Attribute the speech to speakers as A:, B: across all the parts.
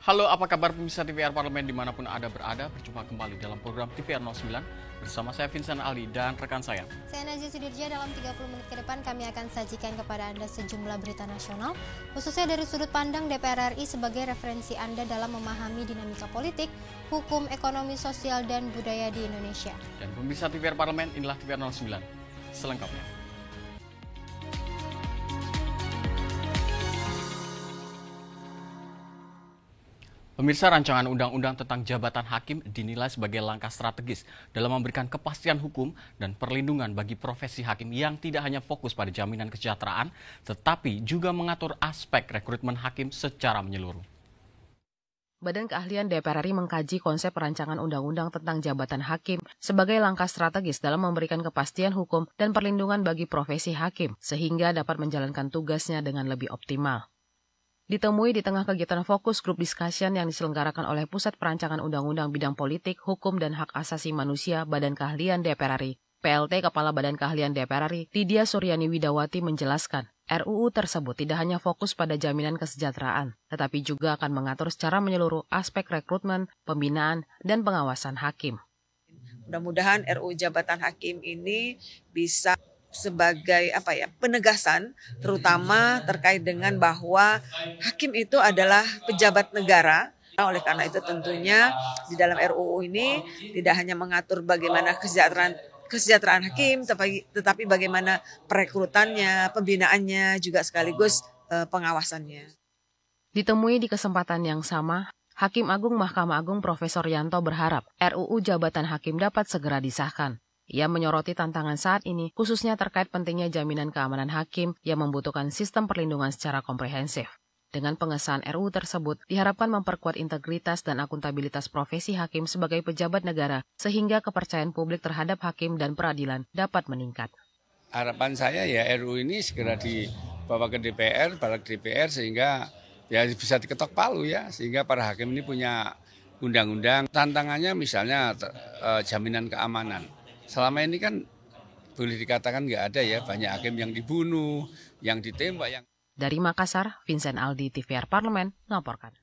A: Halo, apa kabar pemirsa TVR Parlemen dimanapun Anda berada? Berjumpa kembali dalam program TVR 09 bersama saya Vincent Aldi dan rekan saya.
B: Saya Nazia Sudirja. Dalam 30 menit ke depan kami akan sajikan kepada Anda sejumlah berita nasional, khususnya dari sudut pandang DPR RI sebagai referensi Anda dalam memahami dinamika politik, hukum, ekonomi, sosial, dan budaya di Indonesia.
A: Dan pemirsa TVR Parlemen, inilah TVR 09 selengkapnya. Pemirsa, rancangan undang-undang tentang jabatan hakim dinilai sebagai langkah strategis dalam memberikan kepastian hukum dan perlindungan bagi profesi hakim yang tidak hanya fokus pada jaminan kesejahteraan, tetapi juga mengatur aspek rekrutmen hakim secara menyeluruh.
C: Badan Keahlian DPR RI mengkaji konsep rancangan undang-undang tentang jabatan hakim sebagai langkah strategis dalam memberikan kepastian hukum dan perlindungan bagi profesi hakim, sehingga dapat menjalankan tugasnya dengan lebih optimal. Ditemui di tengah kegiatan fokus grup discussion yang diselenggarakan oleh Pusat Perancangan Undang-Undang Bidang Politik, Hukum, dan Hak Asasi Manusia Badan Keahlian DPR RI, PLT Kepala Badan Keahlian DPR RI, Lydia Suryani Widawati menjelaskan, RUU tersebut tidak hanya fokus pada jaminan kesejahteraan, tetapi juga akan mengatur secara menyeluruh aspek rekrutmen, pembinaan, dan pengawasan hakim.
D: Mudah-mudahan RUU Jabatan Hakim ini bisa sebagai penegasan, terutama terkait dengan bahwa hakim itu adalah pejabat negara. Oleh karena itu tentunya di dalam RUU ini tidak hanya mengatur bagaimana kesejahteraan hakim, tetapi bagaimana perekrutannya, pembinaannya, juga sekaligus pengawasannya.
C: Ditemui di kesempatan yang sama, Hakim Agung Mahkamah Agung Profesor Yanto berharap RUU Jabatan Hakim dapat segera disahkan. Ia menyoroti tantangan saat ini, khususnya terkait pentingnya jaminan keamanan hakim yang membutuhkan sistem perlindungan secara komprehensif. Dengan pengesahan RUU tersebut, diharapkan memperkuat integritas dan akuntabilitas profesi hakim sebagai pejabat negara, sehingga kepercayaan publik terhadap hakim dan peradilan dapat meningkat.
E: Harapan saya ya RUU ini segera dibawa ke DPR, balik DPR, sehingga ya bisa diketok palu ya, sehingga para hakim ini punya undang-undang. Tantangannya misalnya jaminan keamanan. Selama ini kan boleh dikatakan nggak ada ya, banyak hakim yang dibunuh, yang ditembak.
C: Dari Makassar, Vincent Aldi, TVR Parlemen, melaporkan.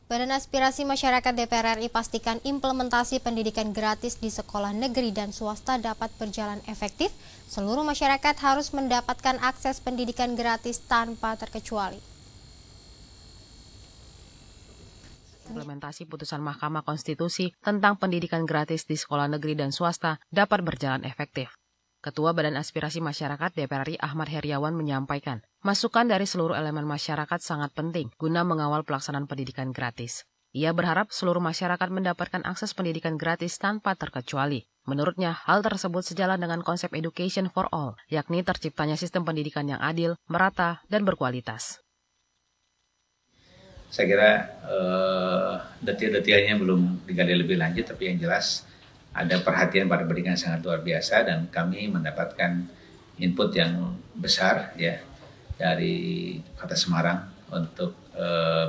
B: Badan Aspirasi Masyarakat DPR RI pastikan implementasi pendidikan gratis di sekolah negeri dan swasta dapat berjalan efektif. Seluruh masyarakat harus mendapatkan akses pendidikan gratis tanpa terkecuali.
C: Implementasi putusan Mahkamah Konstitusi tentang pendidikan gratis di sekolah negeri dan swasta dapat berjalan efektif. Ketua Badan Aspirasi Masyarakat DPR RI Ahmad Heriawan menyampaikan, masukan dari seluruh elemen masyarakat sangat penting guna mengawal pelaksanaan pendidikan gratis. Ia berharap seluruh masyarakat mendapatkan akses pendidikan gratis tanpa terkecuali. Menurutnya, hal tersebut sejalan dengan konsep education for all, yakni terciptanya sistem pendidikan yang adil, merata, dan berkualitas.
F: Saya kira detail-detailnya belum digali lebih lanjut, tapi yang jelas ada perhatian pada pendidikan yang sangat luar biasa, dan kami mendapatkan input yang besar ya dari Kota Semarang untuk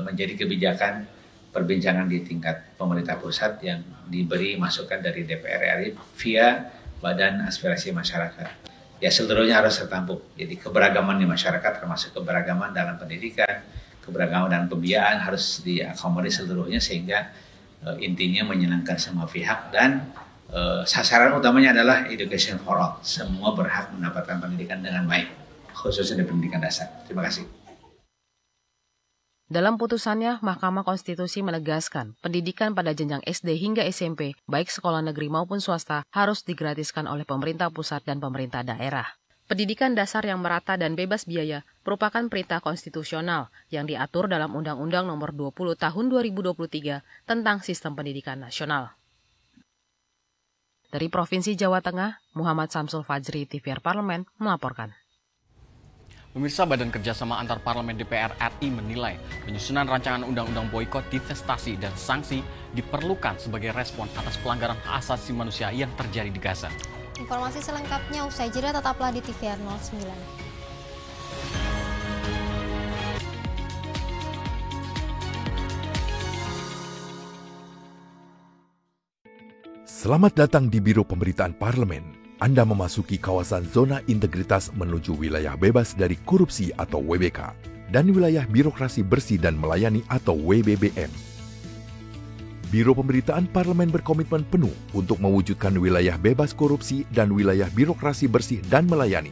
F: menjadi kebijakan perbincangan di tingkat pemerintah pusat yang diberi masukan dari DPR RI via Badan Aspirasi Masyarakat. Ya, seluruhnya harus tertampung. Jadi keberagaman di masyarakat termasuk keberagaman dalam pendidikan, keberagaman dan pembiayaan harus diakomodir seluruhnya, sehingga intinya menyenangkan semua pihak, dan sasaran utamanya adalah education for all. Semua berhak mendapatkan pendidikan dengan baik, khususnya di pendidikan dasar. Terima kasih.
C: Dalam putusannya, Mahkamah Konstitusi menegaskan pendidikan pada jenjang SD hingga SMP, baik sekolah negeri maupun swasta, harus digratiskan oleh pemerintah pusat dan pemerintah daerah. Pendidikan dasar yang merata dan bebas biaya merupakan perintah konstitusional yang diatur dalam Undang-Undang Nomor 20 Tahun 2023 tentang Sistem Pendidikan Nasional. Dari Provinsi Jawa Tengah, Muhammad Samsul Fajri, TVR Parlemen, melaporkan.
A: Pemirsa, Badan Kerjasama Antar Parlemen DPR RI menilai penyusunan rancangan undang-undang boikot, divestasi, dan sanksi diperlukan sebagai respon atas pelanggaran hak asasi manusia yang terjadi di Gaza.
B: Informasi selengkapnya usai jeda, tetaplah di TVR 09.
G: Selamat datang di Biro Pemberitaan Parlemen. Anda memasuki kawasan zona integritas menuju wilayah bebas dari korupsi atau WBK dan wilayah birokrasi bersih dan melayani atau WBBM. Biro Pemberitaan Parlemen berkomitmen penuh untuk mewujudkan wilayah bebas korupsi dan wilayah birokrasi bersih dan melayani.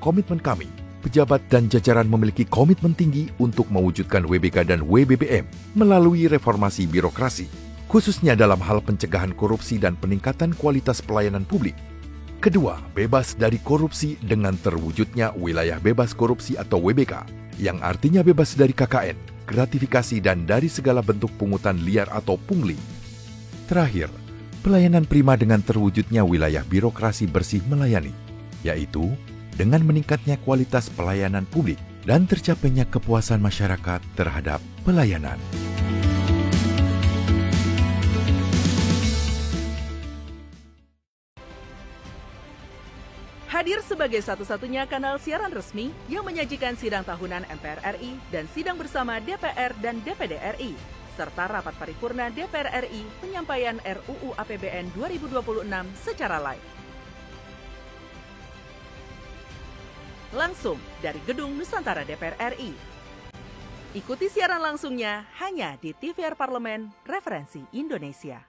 G: Komitmen kami, pejabat dan jajaran memiliki komitmen tinggi untuk mewujudkan WBK dan WBBM melalui reformasi birokrasi, khususnya dalam hal pencegahan korupsi dan peningkatan kualitas pelayanan publik. Kedua, bebas dari korupsi dengan terwujudnya wilayah bebas korupsi atau WBK, yang artinya bebas dari KKN, gratifikasi dan dari segala bentuk pungutan liar atau pungli. Terakhir, pelayanan prima dengan terwujudnya wilayah birokrasi bersih melayani, yaitu dengan meningkatnya kualitas pelayanan publik dan tercapainya kepuasan masyarakat terhadap pelayanan.
H: Hadir sebagai satu-satunya kanal siaran resmi yang menyajikan sidang tahunan MPR RI dan sidang bersama DPR dan DPD RI, serta rapat paripurna DPR RI penyampaian RUU APBN 2026 secara live. Langsung dari Gedung Nusantara DPR RI. Ikuti siaran langsungnya hanya di TVR Parlemen Referensi Indonesia.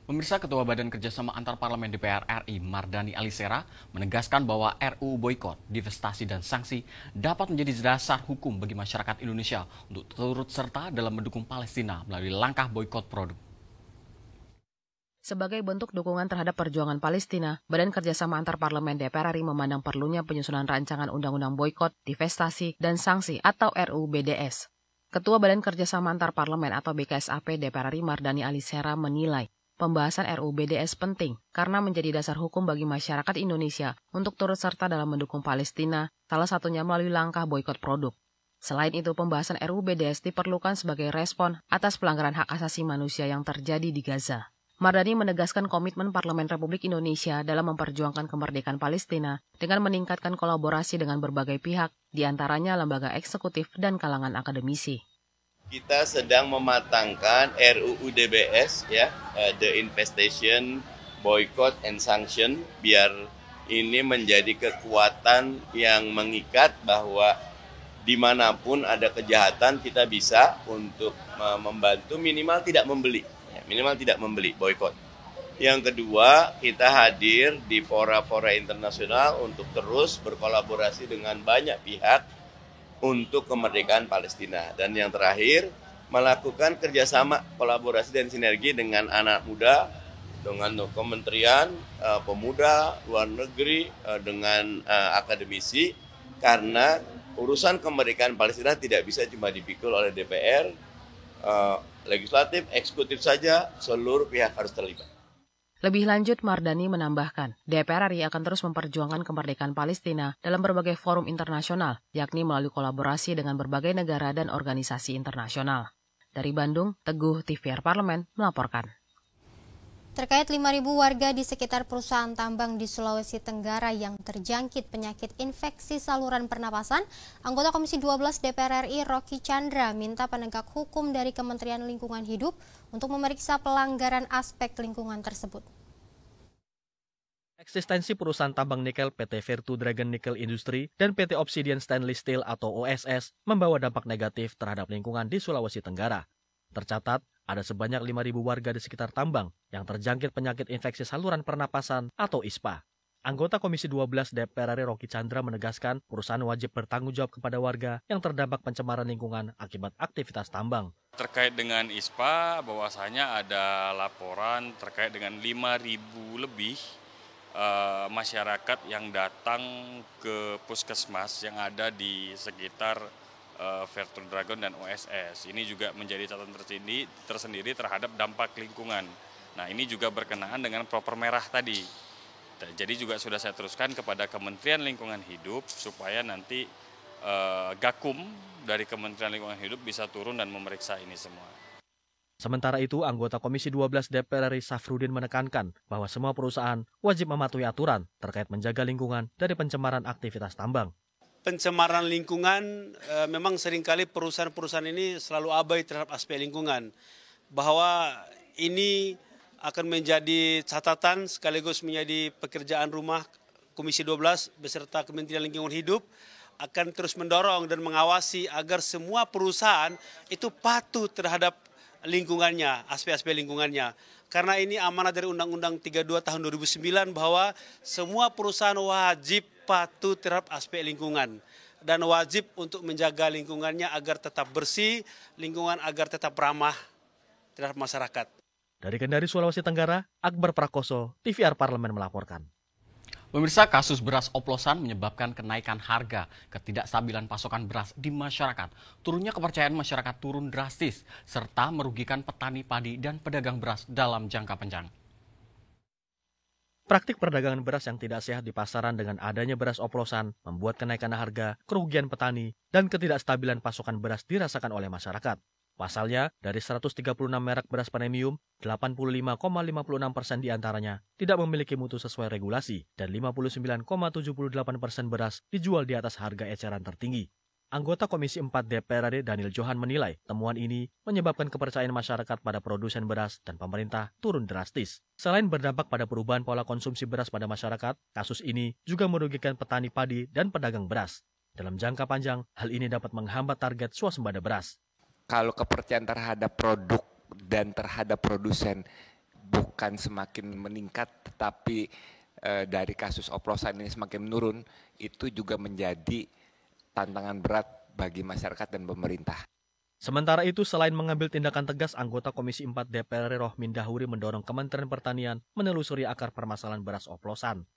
A: Pemirsa, Ketua Badan Kerjasama Antar Parlemen DPR RI Mardani Alisera menegaskan bahwa RUU boikot, divestasi dan sanksi dapat menjadi dasar hukum bagi masyarakat Indonesia untuk turut serta dalam mendukung Palestina melalui langkah boikot produk.
C: Sebagai bentuk dukungan terhadap perjuangan Palestina, Badan Kerjasama Antar Parlemen DPR RI memandang perlunya penyusunan rancangan undang-undang boikot, divestasi, dan sanksi atau RUU BDS. Ketua Badan Kerjasama Antar Parlemen atau BKSAP DPR RI Mardani Alisera menilai pembahasan RUU BDS penting karena menjadi dasar hukum bagi masyarakat Indonesia untuk turut serta dalam mendukung Palestina, salah satunya melalui langkah boikot produk. Selain itu, pembahasan RUU BDS diperlukan sebagai respon atas pelanggaran hak asasi manusia yang terjadi di Gaza. Mardani menegaskan komitmen Parlemen Republik Indonesia dalam memperjuangkan kemerdekaan Palestina dengan meningkatkan kolaborasi dengan berbagai pihak, di antaranya lembaga eksekutif dan kalangan akademisi.
I: Kita sedang mematangkan RUU DBS ya, The Infestation, Boycott and Sanction, biar ini menjadi kekuatan yang mengikat bahwa dimanapun ada kejahatan kita bisa untuk membantu minimal tidak membeli, boykot. Yang kedua, kita hadir di fora-fora internasional untuk terus berkolaborasi dengan banyak pihak untuk kemerdekaan Palestina. Dan yang terakhir, melakukan kerjasama, kolaborasi dan sinergi dengan anak muda, dengan kementerian, pemuda, luar negeri, dengan akademisi, karena urusan kemerdekaan Palestina tidak bisa cuma dipikul oleh DPR, legislatif, eksekutif saja, seluruh pihak harus terlibat.
C: Lebih lanjut, Mardani menambahkan, DPR RI akan terus memperjuangkan kemerdekaan Palestina dalam berbagai forum internasional, yakni melalui kolaborasi dengan berbagai negara dan organisasi internasional. Dari Bandung, Teguh, TVR Parlemen, melaporkan.
B: Terkait 5.000 warga di sekitar perusahaan tambang di Sulawesi Tenggara yang terjangkit penyakit infeksi saluran pernapasan, anggota Komisi 12 DPR RI Rocky Chandra minta penegak hukum dari Kementerian Lingkungan Hidup untuk memeriksa pelanggaran aspek lingkungan tersebut.
J: Eksistensi perusahaan tambang nikel PT Virtu Dragon Nickel Industry dan PT Obsidian Stainless Steel atau OSS membawa dampak negatif terhadap lingkungan di Sulawesi Tenggara. Tercatat, ada sebanyak 5.000 warga di sekitar tambang yang terjangkit penyakit infeksi saluran pernapasan atau ISPA. Anggota Komisi 12 DPR RI Rocky Chandra menegaskan perusahaan wajib bertanggung jawab kepada warga yang terdampak pencemaran lingkungan akibat aktivitas tambang.
K: Terkait dengan ISPA, bahwasanya ada laporan terkait dengan 5.000 lebih masyarakat yang datang ke puskesmas yang ada di sekitar Virtu Dragon dan OSS. Ini juga menjadi catatan tersendiri terhadap dampak lingkungan. Nah, ini juga berkenaan dengan proper merah tadi. Jadi juga sudah saya teruskan kepada Kementerian Lingkungan Hidup supaya nanti Gakum dari Kementerian Lingkungan Hidup bisa turun dan memeriksa ini semua.
J: Sementara itu, anggota Komisi 12 DPR RI Safrudin menekankan bahwa semua perusahaan wajib mematuhi aturan terkait menjaga lingkungan dari pencemaran aktivitas tambang.
L: Pencemaran lingkungan memang seringkali perusahaan-perusahaan ini selalu abai terhadap aspek lingkungan. Bahwa ini akan menjadi catatan sekaligus menjadi pekerjaan rumah Komisi 12 beserta Kementerian Lingkungan Hidup akan terus mendorong dan mengawasi agar semua perusahaan itu patuh terhadap lingkungannya, aspek-aspek lingkungannya. Karena ini amanah dari Undang-Undang 32 tahun 2009 bahwa semua perusahaan wajib patuh terhadap aspek lingkungan dan wajib untuk menjaga lingkungannya agar tetap bersih, lingkungan agar tetap ramah terhadap masyarakat.
J: Dari Kendari, Sulawesi Tenggara, Akbar Prakoso, TVR Parlemen melaporkan.
A: Pemirsa, kasus beras oplosan menyebabkan kenaikan harga, ketidakstabilan pasokan beras di masyarakat, turunnya kepercayaan masyarakat turun drastis, serta merugikan petani padi dan pedagang beras dalam jangka panjang.
J: Praktik perdagangan beras yang tidak sehat di pasaran dengan adanya beras oplosan membuat kenaikan harga, kerugian petani, dan ketidakstabilan pasokan beras dirasakan oleh masyarakat. Pasalnya, dari 136 merek beras premium, 85,56% diantaranya tidak memiliki mutu sesuai regulasi dan 59,78% beras dijual di atas harga eceran tertinggi. Anggota Komisi 4 DPR RI Daniel Johan menilai temuan ini menyebabkan kepercayaan masyarakat pada produsen beras dan pemerintah turun drastis. Selain berdampak pada perubahan pola konsumsi beras pada masyarakat, kasus ini juga merugikan petani padi dan pedagang beras. Dalam jangka panjang, hal ini dapat menghambat target swasembada beras.
M: Kalau kepercayaan terhadap produk dan terhadap produsen bukan semakin meningkat, tetapi dari kasus oplosan ini semakin menurun, itu juga menjadi tantangan berat bagi masyarakat dan pemerintah.
J: Sementara itu, selain mengambil tindakan tegas, anggota Komisi 4 DPR RI Rohmin Dahuri mendorong Kementerian Pertanian menelusuri akar permasalahan beras oplosan.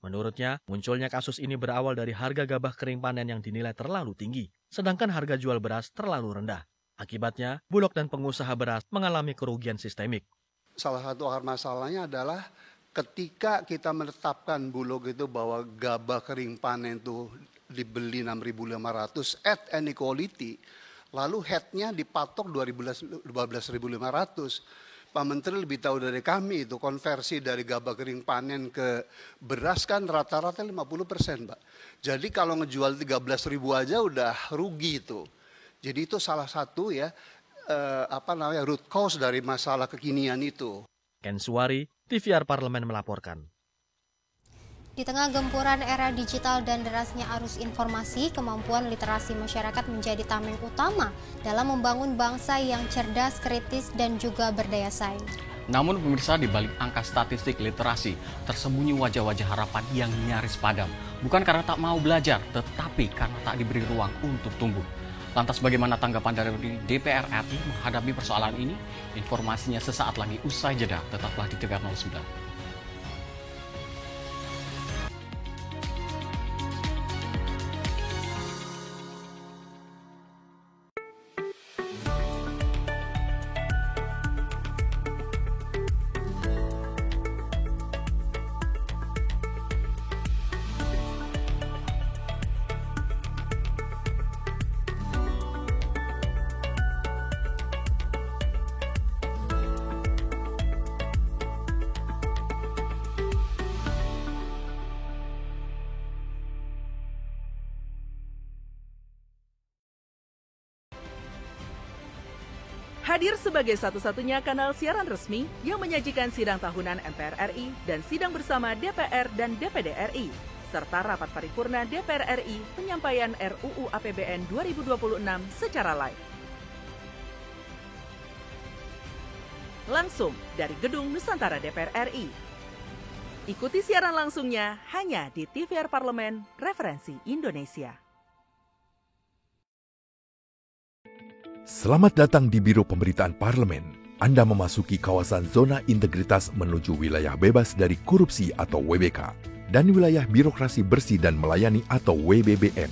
J: Menurutnya, munculnya kasus ini berawal dari harga gabah kering panen yang dinilai terlalu tinggi, sedangkan harga jual beras terlalu rendah. Akibatnya, Bulog dan pengusaha beras mengalami kerugian sistemik.
N: Salah satu akar masalahnya adalah ketika kita menetapkan Bulog itu bahwa gabah kering panen itu dibeli 6.500 at any quality, lalu headnya dipatok 12.500. Pak Menteri lebih tahu dari kami itu konversi dari gabah kering panen ke beras kan rata-rata 50%, Pak. Jadi kalau ngejual 13.000 aja udah rugi itu. Jadi itu salah satu root cause dari masalah kekinian itu.
J: Ken Suwari, TVR Parlemen melaporkan.
B: Di tengah gempuran era digital dan derasnya arus informasi, kemampuan literasi masyarakat menjadi tameng utama dalam membangun bangsa yang cerdas, kritis, dan juga berdaya saing.
A: Namun pemirsa, di balik angka statistik literasi, tersembunyi wajah-wajah harapan yang nyaris padam. Bukan karena tak mau belajar, tetapi karena tak diberi ruang untuk tumbuh. Lantas bagaimana tanggapan dari DPR RI menghadapi persoalan ini? Informasinya sesaat lagi usai jeda, tetaplah di Tegar 09.
H: Hadir sebagai satu-satunya kanal siaran resmi yang menyajikan sidang tahunan MPR RI dan sidang bersama DPR dan DPD RI, serta rapat paripurna DPR RI penyampaian RUU APBN 2026 secara live. Langsung dari Gedung Nusantara DPR RI. Ikuti siaran langsungnya hanya di TVR Parlemen, Referensi Indonesia.
G: Selamat datang di Biro Pemberitaan Parlemen. Anda memasuki kawasan zona integritas menuju wilayah bebas dari korupsi atau WBK dan wilayah birokrasi bersih dan melayani atau WBBM.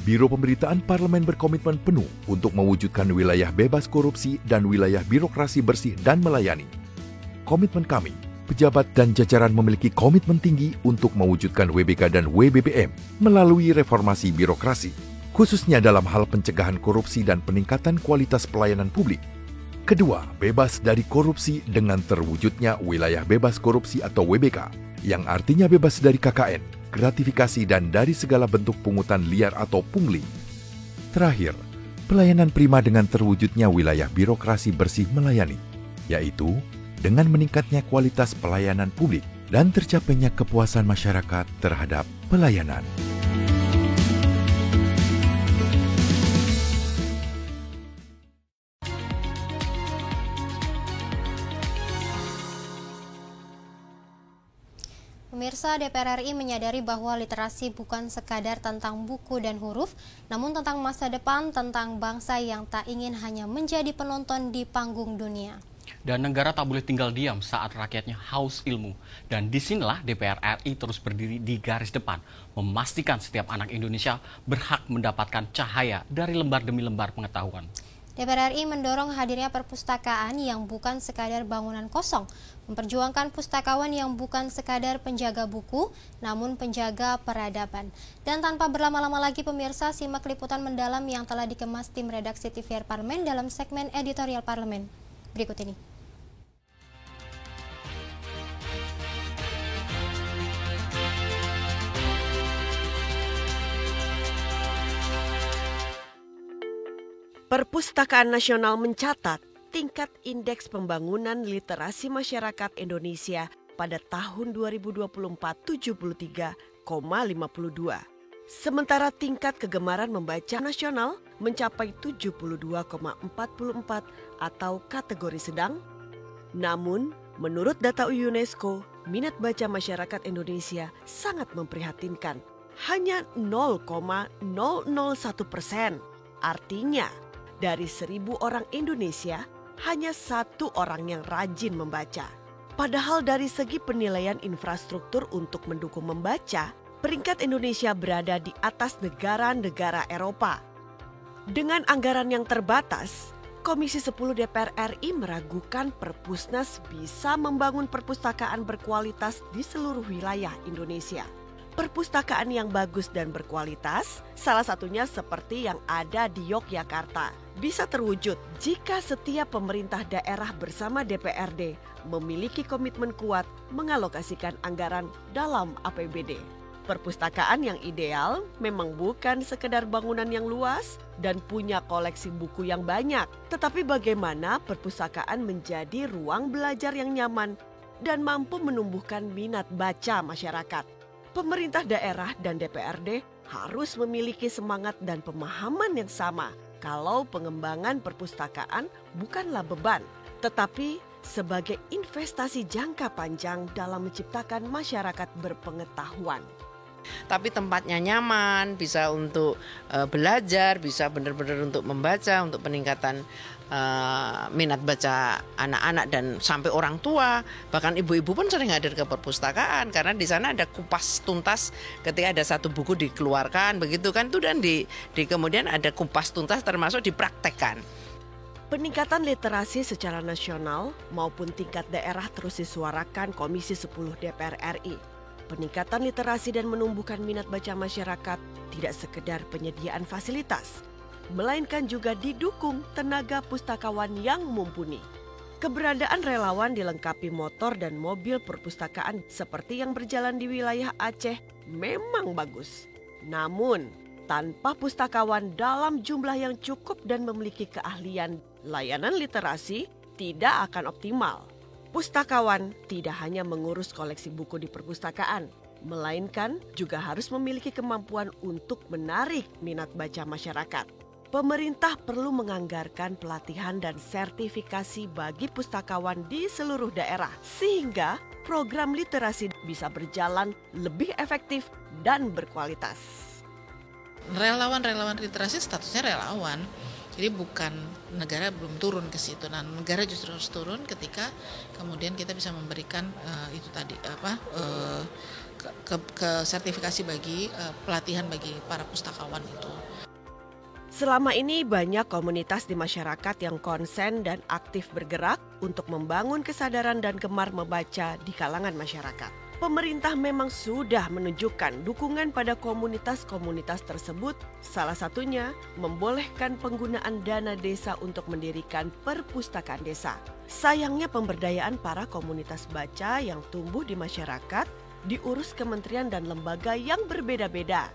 G: Biro Pemberitaan Parlemen berkomitmen penuh untuk mewujudkan wilayah bebas korupsi dan wilayah birokrasi bersih dan melayani. Komitmen kami, pejabat dan jajaran memiliki komitmen tinggi untuk mewujudkan WBK dan WBBM melalui reformasi birokrasi, khususnya dalam hal pencegahan korupsi dan peningkatan kualitas pelayanan publik. Kedua, bebas dari korupsi dengan terwujudnya wilayah bebas korupsi atau WBK, yang artinya bebas dari KKN, gratifikasi dan dari segala bentuk pungutan liar atau pungli. Terakhir, pelayanan prima dengan terwujudnya wilayah birokrasi bersih melayani, yaitu dengan meningkatnya kualitas pelayanan publik dan tercapainya kepuasan masyarakat terhadap pelayanan.
B: Pemirsa, DPR RI menyadari bahwa literasi bukan sekadar tentang buku dan huruf, namun tentang masa depan, tentang bangsa yang tak ingin hanya menjadi penonton di panggung dunia.
A: Dan negara tak boleh tinggal diam saat rakyatnya haus ilmu. Dan disinilah DPR RI terus berdiri di garis depan, memastikan setiap anak Indonesia berhak mendapatkan cahaya dari lembar demi lembar pengetahuan.
B: DPR RI mendorong hadirnya perpustakaan yang bukan sekadar bangunan kosong, memperjuangkan pustakawan yang bukan sekadar penjaga buku, namun penjaga peradaban. Dan tanpa berlama-lama lagi pemirsa, simak liputan mendalam yang telah dikemas tim redaksi TVR Parlemen dalam segmen editorial Parlemen. Berikut ini.
O: Perpustakaan Nasional mencatat tingkat indeks pembangunan literasi masyarakat Indonesia pada tahun 2024 73,52. Sementara tingkat kegemaran membaca nasional mencapai 72,44 atau kategori sedang. Namun, menurut data UNESCO, minat baca masyarakat Indonesia sangat memprihatinkan. Hanya 0,001%. Artinya, dari 1.000 orang Indonesia, hanya 1 orang yang rajin membaca. Padahal dari segi penilaian infrastruktur untuk mendukung membaca, peringkat Indonesia berada di atas negara-negara Eropa. Dengan anggaran yang terbatas, Komisi 10 DPR RI meragukan Perpusnas bisa membangun perpustakaan berkualitas di seluruh wilayah Indonesia. Perpustakaan yang bagus dan berkualitas, salah satunya seperti yang ada di Yogyakarta, bisa terwujud jika setiap pemerintah daerah bersama DPRD memiliki komitmen kuat mengalokasikan anggaran dalam APBD. Perpustakaan yang ideal memang bukan sekedar bangunan yang luas dan punya koleksi buku yang banyak, tetapi bagaimana perpustakaan menjadi ruang belajar yang nyaman dan mampu menumbuhkan minat baca masyarakat. Pemerintah daerah dan DPRD harus memiliki semangat dan pemahaman yang sama kalau pengembangan perpustakaan bukanlah beban, tetapi sebagai investasi jangka panjang dalam menciptakan masyarakat berpengetahuan.
P: Tapi tempatnya nyaman, bisa untuk belajar, bisa benar-benar untuk membaca, untuk peningkatan minat baca anak-anak dan sampai orang tua, bahkan ibu-ibu pun sering hadir ke perpustakaan karena di sana ada kupas tuntas ketika ada satu buku dikeluarkan, begitu kan, itu dan di kemudian ada kupas tuntas termasuk dipraktekkan.
O: Peningkatan literasi secara nasional maupun tingkat daerah terus disuarakan Komisi 10 DPR RI. Peningkatan literasi dan menumbuhkan minat baca masyarakat tidak sekedar penyediaan fasilitas, melainkan juga didukung tenaga pustakawan yang mumpuni. Keberadaan relawan dilengkapi motor dan mobil perpustakaan seperti yang berjalan di wilayah Aceh memang bagus. Namun, tanpa pustakawan dalam jumlah yang cukup dan memiliki keahlian, layanan literasi tidak akan optimal. Pustakawan tidak hanya mengurus koleksi buku di perpustakaan, melainkan juga harus memiliki kemampuan untuk menarik minat baca masyarakat. Pemerintah perlu menganggarkan pelatihan dan sertifikasi bagi pustakawan di seluruh daerah sehingga program literasi bisa berjalan lebih efektif dan berkualitas.
Q: Relawan literasi statusnya relawan. Jadi bukan negara belum turun ke situ. Nah, negara justru harus turun ketika kemudian kita bisa memberikan itu tadi ke sertifikasi bagi pelatihan bagi para pustakawan itu.
O: Selama ini banyak komunitas di masyarakat yang konsen dan aktif bergerak untuk membangun kesadaran dan gemar membaca di kalangan masyarakat. Pemerintah memang sudah menunjukkan dukungan pada komunitas-komunitas tersebut, salah satunya membolehkan penggunaan dana desa untuk mendirikan perpustakaan desa. Sayangnya pemberdayaan para komunitas baca yang tumbuh di masyarakat diurus kementerian dan lembaga yang berbeda-beda.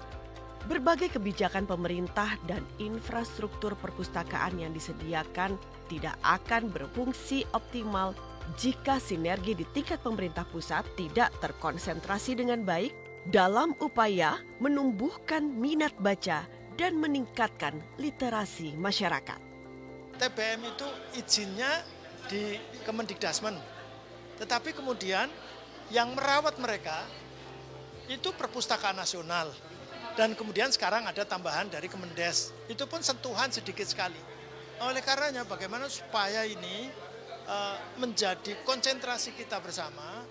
O: Berbagai kebijakan pemerintah dan infrastruktur perpustakaan yang disediakan tidak akan berfungsi optimal jika sinergi di tingkat pemerintah pusat tidak terkonsentrasi dengan baik dalam upaya menumbuhkan minat baca dan meningkatkan literasi masyarakat.
R: TBM itu izinnya di Kemendikdasmen, tetapi kemudian yang merawat mereka itu Perpustakaan Nasional. Dan kemudian sekarang ada tambahan dari Kemendes, itu pun sentuhan sedikit sekali. Oleh karenanya bagaimana supaya ini menjadi konsentrasi kita bersama,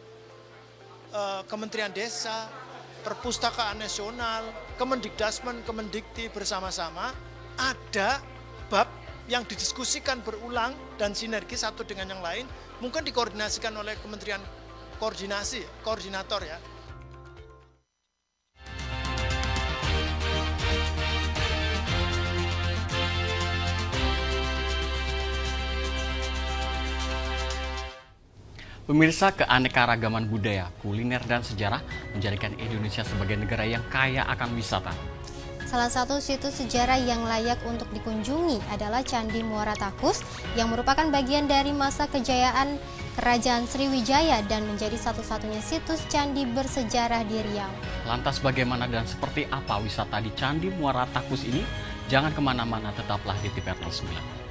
R: Kementerian Desa, Perpustakaan Nasional, Kemendikdasmen, Kemendikti bersama-sama ada bab yang didiskusikan berulang dan sinergi satu dengan yang lain, mungkin dikoordinasikan oleh Kementerian Koordinator ya.
A: Pemirsa, keanekaragaman budaya, kuliner, dan sejarah menjadikan Indonesia sebagai negara yang kaya akan wisata.
B: Salah satu situs sejarah yang layak untuk dikunjungi adalah Candi Muara Takus yang merupakan bagian dari masa kejayaan Kerajaan Sriwijaya dan menjadi satu-satunya situs candi bersejarah di Riau.
A: Lantas bagaimana dan seperti apa wisata di Candi Muara Takus ini? Jangan kemana-mana, tetaplah di TVR 09.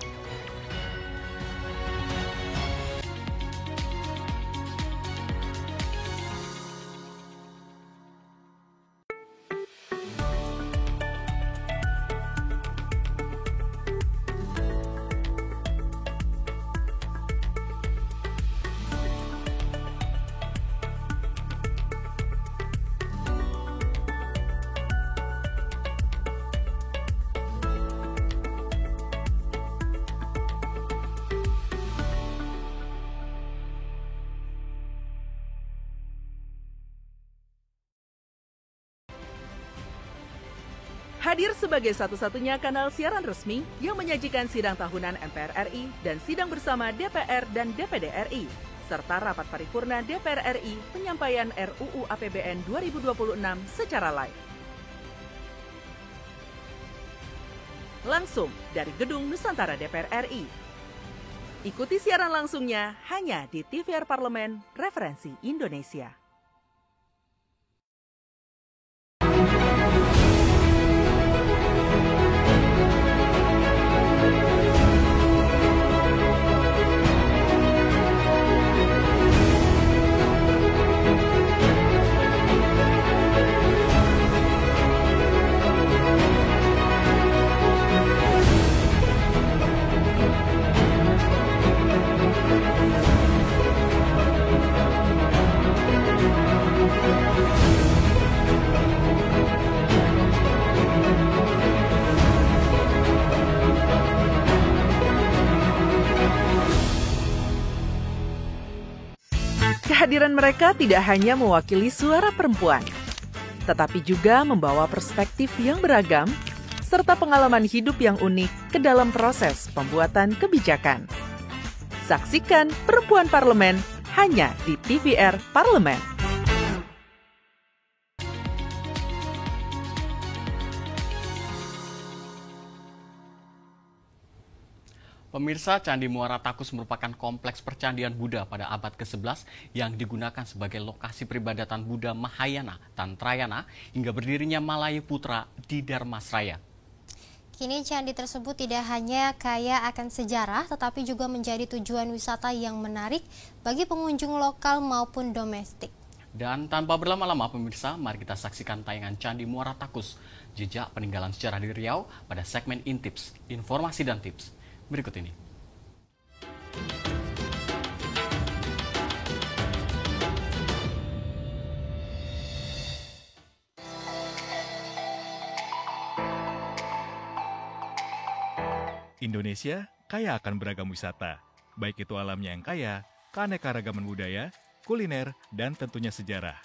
H: Hadir sebagai satu-satunya kanal siaran resmi yang menyajikan sidang tahunan MPR RI dan sidang bersama DPR dan DPD RI, serta rapat paripurna DPR RI penyampaian RUU APBN 2026 secara live. Langsung dari Gedung Nusantara DPR RI. Ikuti siaran langsungnya hanya di TVR Parlemen Referensi Indonesia. Kehadiran mereka tidak hanya mewakili suara perempuan, tetapi juga membawa perspektif yang beragam, serta pengalaman hidup yang unik ke dalam proses pembuatan kebijakan. Saksikan Perempuan Parlemen hanya di TVR Parlemen.
A: Pemirsa, Candi Muara Takus merupakan kompleks percandian Buddha pada abad ke-11 yang digunakan sebagai lokasi peribadatan Buddha Mahayana, Tantrayana, hingga berdirinya Malayaputra di Dharmasraya.
B: Kini candi tersebut tidak hanya kaya akan sejarah, tetapi juga menjadi tujuan wisata yang menarik bagi pengunjung lokal maupun domestik.
A: Dan tanpa berlama-lama pemirsa, mari kita saksikan tayangan Candi Muara Takus, jejak peninggalan sejarah di Riau pada segmen Intips, informasi dan tips. Berikut ini.
S: Indonesia kaya akan beragam wisata, baik itu alamnya yang kaya, keanekaragaman budaya, kuliner, dan tentunya sejarah.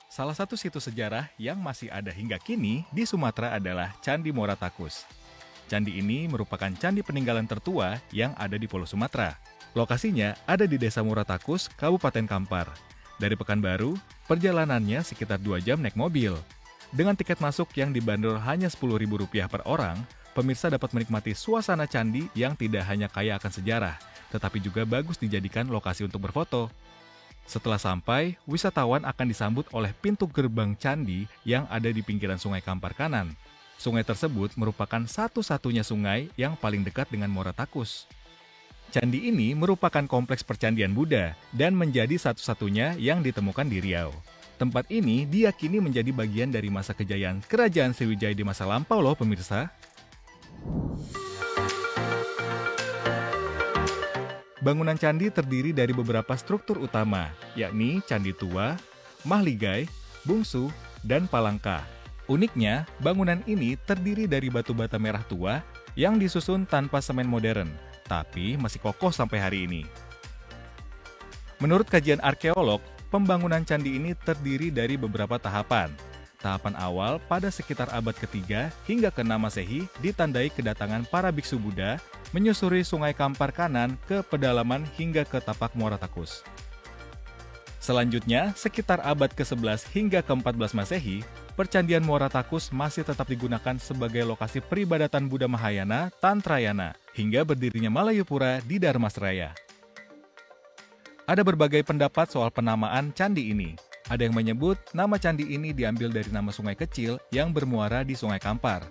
S: Salah satu situs sejarah yang masih ada hingga kini di Sumatera adalah Candi Muara Takus. Candi ini merupakan candi peninggalan tertua yang ada di Pulau Sumatera. Lokasinya ada di Desa Muara Takus, Kabupaten Kampar. Dari Pekanbaru, perjalanannya sekitar 2 jam naik mobil. Dengan tiket masuk yang dibanderol hanya Rp10.000 per orang, pemirsa dapat menikmati suasana candi yang tidak hanya kaya akan sejarah, tetapi juga bagus dijadikan lokasi untuk berfoto. Setelah sampai, wisatawan akan disambut oleh pintu gerbang candi yang ada di pinggiran Sungai Kampar kanan. Sungai tersebut merupakan satu-satunya sungai yang paling dekat dengan Muara Takus. Candi ini merupakan kompleks percandian Buddha dan menjadi satu-satunya yang ditemukan di Riau. Tempat ini diyakini menjadi bagian dari masa kejayaan Kerajaan Sriwijaya di masa lampau loh pemirsa. Bangunan candi terdiri dari beberapa struktur utama, yakni Candi Tua, Mahligai, Bungsu, dan Palangka. Uniknya, bangunan ini terdiri dari batu bata merah tua yang disusun tanpa semen modern, tapi masih kokoh sampai hari ini. Menurut kajian arkeolog, pembangunan candi ini terdiri dari beberapa tahapan. Tahapan awal pada sekitar abad ke-3 hingga ke-6 Masehi ditandai kedatangan para biksu Buddha menyusuri Sungai Kampar kanan ke pedalaman hingga ke tapak Muara Takus. Selanjutnya, sekitar abad ke-11 hingga ke-14 Masehi, percandian Muara Takus masih tetap digunakan sebagai lokasi peribadatan Buddha Mahayana Tantrayana hingga berdirinya Malayupura di Dharmasraya. Ada berbagai pendapat soal penamaan candi ini. Ada yang menyebut nama candi ini diambil dari nama sungai kecil yang bermuara di Sungai Kampar.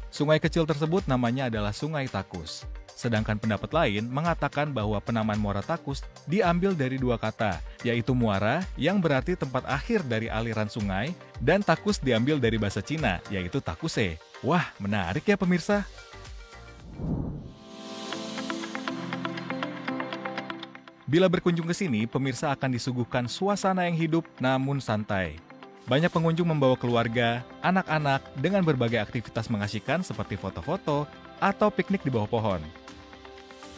S: Sungai kecil tersebut namanya adalah Sungai Takus. Sedangkan pendapat lain mengatakan bahwa penamaan Muara Takus diambil dari 2 kata, yaitu muara yang berarti tempat akhir dari aliran sungai, dan takus diambil dari bahasa Cina, yaitu takuse. Wah, menarik ya pemirsa. Bila berkunjung ke sini, pemirsa akan disuguhkan suasana yang hidup namun santai. Banyak pengunjung membawa keluarga, anak-anak dengan berbagai aktivitas mengasyikan seperti foto-foto atau piknik di bawah pohon.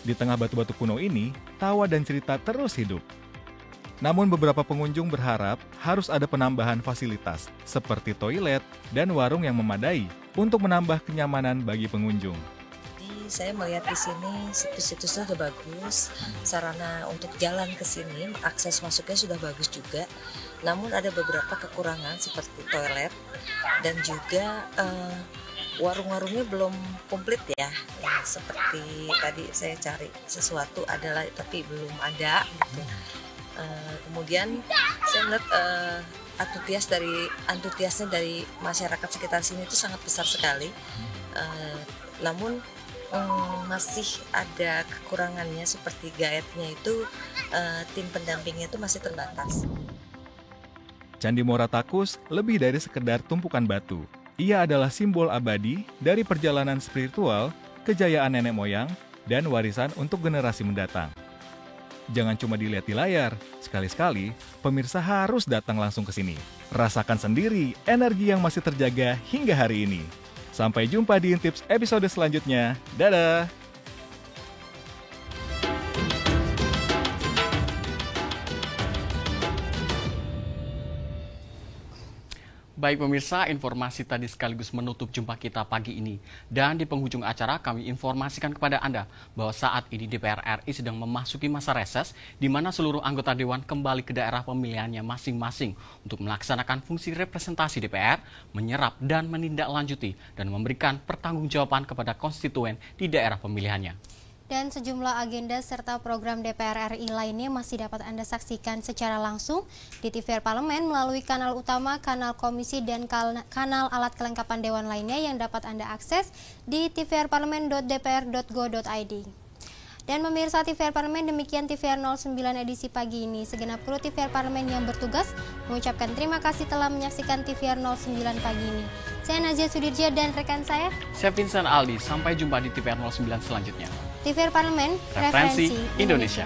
S: Di tengah batu-batu kuno ini, tawa dan cerita terus hidup. Namun beberapa pengunjung berharap harus ada penambahan fasilitas seperti toilet dan warung yang memadai untuk menambah kenyamanan bagi pengunjung.
T: Saya melihat di sini situs-situsnya sudah bagus, sarana untuk jalan ke sini, akses masuknya sudah bagus juga. Namun ada beberapa kekurangan seperti toilet dan juga warung-warungnya belum komplit ya. Seperti tadi saya cari sesuatu adalah tapi belum ada. Gitu. Kemudian saya melihat antusiasnya dari masyarakat sekitar sini itu sangat besar sekali. Namun masih ada kekurangannya seperti guide-nya itu tim pendampingnya itu masih terbatas.
S: Candi Muara Takus lebih dari sekedar tumpukan batu. Ia adalah simbol abadi dari perjalanan spiritual, kejayaan nenek moyang, dan warisan untuk generasi mendatang. Jangan cuma dilihat di layar, sekali-sekali pemirsa harus datang langsung ke sini. Rasakan sendiri energi yang masih terjaga hingga hari ini. Sampai jumpa di Intips episode selanjutnya. Dadah!
A: Baik pemirsa, informasi tadi sekaligus menutup jumpa kita pagi ini. Dan di penghujung acara kami informasikan kepada Anda bahwa saat ini DPR RI sedang memasuki masa reses di mana seluruh anggota Dewan kembali ke daerah pemilihannya masing-masing untuk melaksanakan fungsi representasi DPR, menyerap dan menindaklanjuti dan memberikan pertanggungjawaban kepada konstituen di daerah pemilihannya.
B: Dan sejumlah agenda serta program DPR RI lainnya masih dapat Anda saksikan secara langsung di TVRI Parlemen melalui kanal utama, kanal komisi, dan kanal alat kelengkapan Dewan lainnya yang dapat Anda akses di tvrparlemen.dpr.go.id. Dan pemirsa TVRI Parlemen, demikian TVR 09 edisi pagi ini. Segenap kru TVRI Parlemen yang bertugas mengucapkan terima kasih telah menyaksikan TVR 09 pagi ini. Saya Nazia Sudirja dan rekan saya
A: Vincent Aldi. Sampai jumpa di TVR 09 selanjutnya.
B: TVRI Parlemen,
A: Referensi Indonesia.